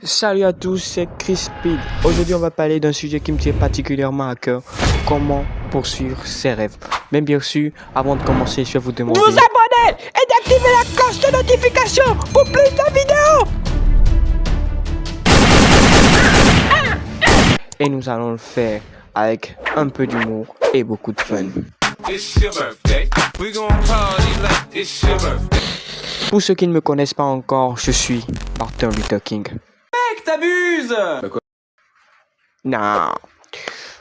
Salut à tous, c'est Chris Speed. Aujourd'hui, on va parler d'un sujet qui me tient particulièrement à cœur. Comment poursuivre ses rêves. Mais bien sûr, avant de commencer, je vais vous demander de vous abonner et d'activer la cloche de notification pour plus de vidéos. Et nous allons le faire avec un peu d'humour et beaucoup de fun. Pour ceux qui ne me connaissent pas encore, je suis Martin Luther King. Mec, t'abuses. Non.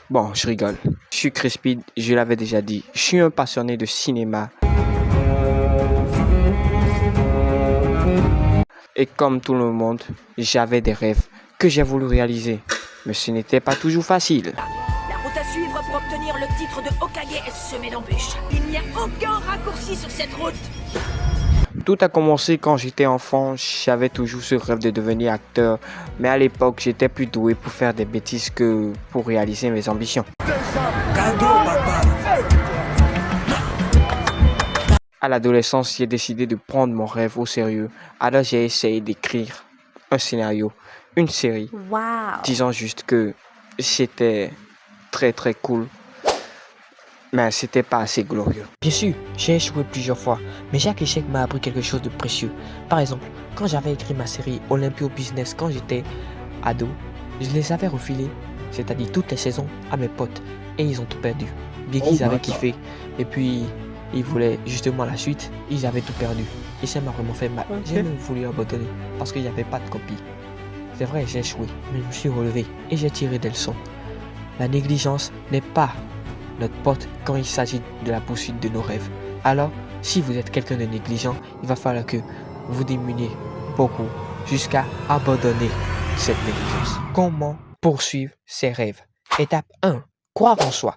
Bon, je rigole. Je suis Chris Speed, je l'avais déjà dit. Je suis un passionné de cinéma. Et comme tout le monde, j'avais des rêves que j'ai voulu réaliser. Mais ce n'était pas toujours facile. La route à suivre pour obtenir le titre de Hokage est semée d'embûches. Il n'y a aucun raccourci sur cette route. Tout a commencé quand j'étais enfant, j'avais toujours ce rêve de devenir acteur, mais à l'époque j'étais plus doué pour faire des bêtises que pour réaliser mes ambitions. À l'adolescence, j'ai décidé de prendre mon rêve au sérieux, alors j'ai essayé d'écrire un scénario, une série, disant juste que c'était très cool. Mais c'était pas assez glorieux. Bien sûr, j'ai échoué plusieurs fois, mais chaque échec m'a appris quelque chose de précieux. Par exemple, quand j'avais écrit ma série Olympio Business quand j'étais ado, je les avais refilés, c'est-à-dire toutes les saisons, à mes potes, et ils ont tout perdu. Bien qu'ils avaient kiffé, et puis ils voulaient justement la suite, ils avaient tout perdu. Et ça m'a vraiment fait mal. J'ai même voulu abandonner, parce qu'il n'y avait pas de copie. C'est vrai, j'ai échoué, mais je me suis relevé, et j'ai tiré des leçons. La négligence n'est pas notre pote quand il s'agit de la poursuite de nos rêves. Alors, si vous êtes quelqu'un de négligent, il va falloir que vous diminuez beaucoup jusqu'à abandonner cette négligence. Comment poursuivre ses rêves? Étape 1. Croire en soi.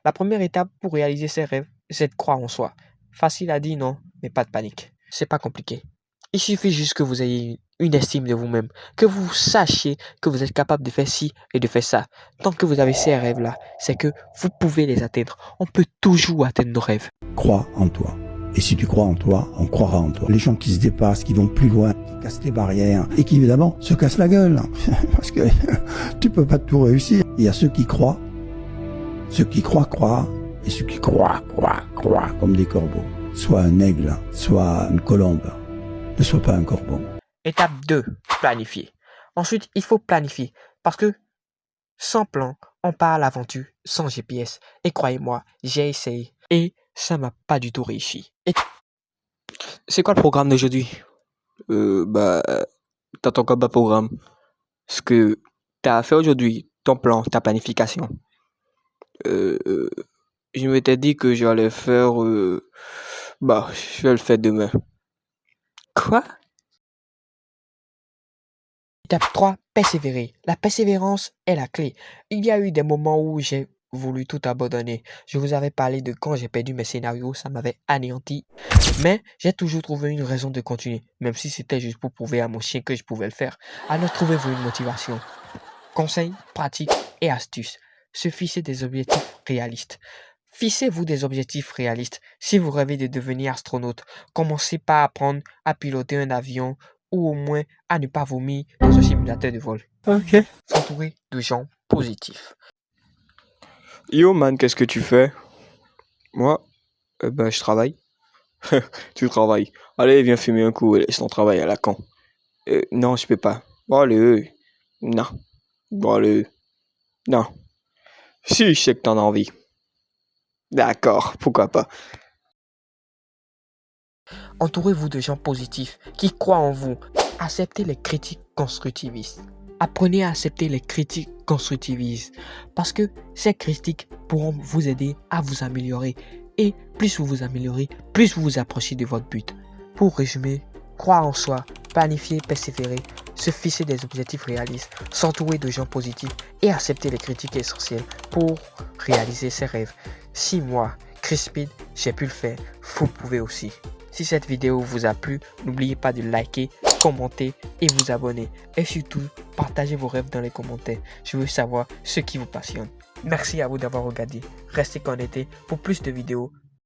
La première étape pour réaliser ses rêves, c'est de croire en soi. Facile à dire, non, mais pas de panique. C'est pas compliqué. Il suffit juste que vous ayez une estime de vous-même, que vous sachiez que vous êtes capable de faire ci et de faire ça. Tant que vous avez ces rêves-là, c'est que vous pouvez les atteindre. On peut toujours atteindre nos rêves. Crois en toi. Et si tu crois en toi, on croira en toi. Les gens qui se dépassent, qui vont plus loin, qui cassent les barrières et qui évidemment se cassent la gueule. Parce que tu peux pas tout réussir. Il y a ceux qui croient. Ceux qui croient, et ceux qui croient comme des corbeaux. Soit un aigle, soit une colombe. Ne sois pas un corbeau. Étape 2, planifier. Ensuite, il faut planifier parce que sans plan, on part à l'aventure sans GPS. Et croyez-moi, j'ai essayé et ça m'a pas du tout réussi. C'est quoi le programme d'aujourd'hui? T'as ton combat programme. Ce que t'as à faire aujourd'hui, ton plan, ta planification. Je m'étais dit que j'allais faire, je vais le faire demain. Quoi? Étape 3, persévérer. La persévérance est la clé. Il y a eu des moments où j'ai voulu tout abandonner. Je vous avais parlé de quand j'ai perdu mes scénarios, ça m'avait anéanti. Mais j'ai toujours trouvé une raison de continuer, même si c'était juste pour prouver à mon chien que je pouvais le faire. Alors trouvez-vous une motivation. Conseils, pratiques et astuces. Se fixer des objectifs réalistes. Fixez-vous des objectifs réalistes. Si vous rêvez de devenir astronaute, commencez par apprendre à piloter un avion ou au moins à ne pas vomir dans un simulateur de vol. Ok. S'entourer de gens positifs. Yo man, qu'est-ce que tu fais? Moi, je travaille. Tu travailles. Allez, viens fumer un coup et laisse ton travail à la con. Non, je peux pas. Bon, allez, non. Bon, allez, non. Si, je sais que t'en as envie. D'accord, pourquoi pas. Entourez-vous de gens positifs qui croient en vous. Acceptez les critiques constructivistes. Apprenez à accepter les critiques constructivistes parce que ces critiques pourront vous aider à vous améliorer. Et plus vous vous améliorez, plus vous vous approchez de votre but. Pour résumer, croire en soi, planifier, persévérer, se fixer des objectifs réalistes, s'entourer de gens positifs et accepter les critiques essentielles pour réaliser ses rêves. Si moi, Chris Speed, j'ai pu le faire, vous pouvez aussi. Si cette vidéo vous a plu, n'oubliez pas de liker, commenter et vous abonner. Et surtout, partagez vos rêves dans les commentaires. Je veux savoir ce qui vous passionne. Merci à vous d'avoir regardé. Restez connectés pour plus de vidéos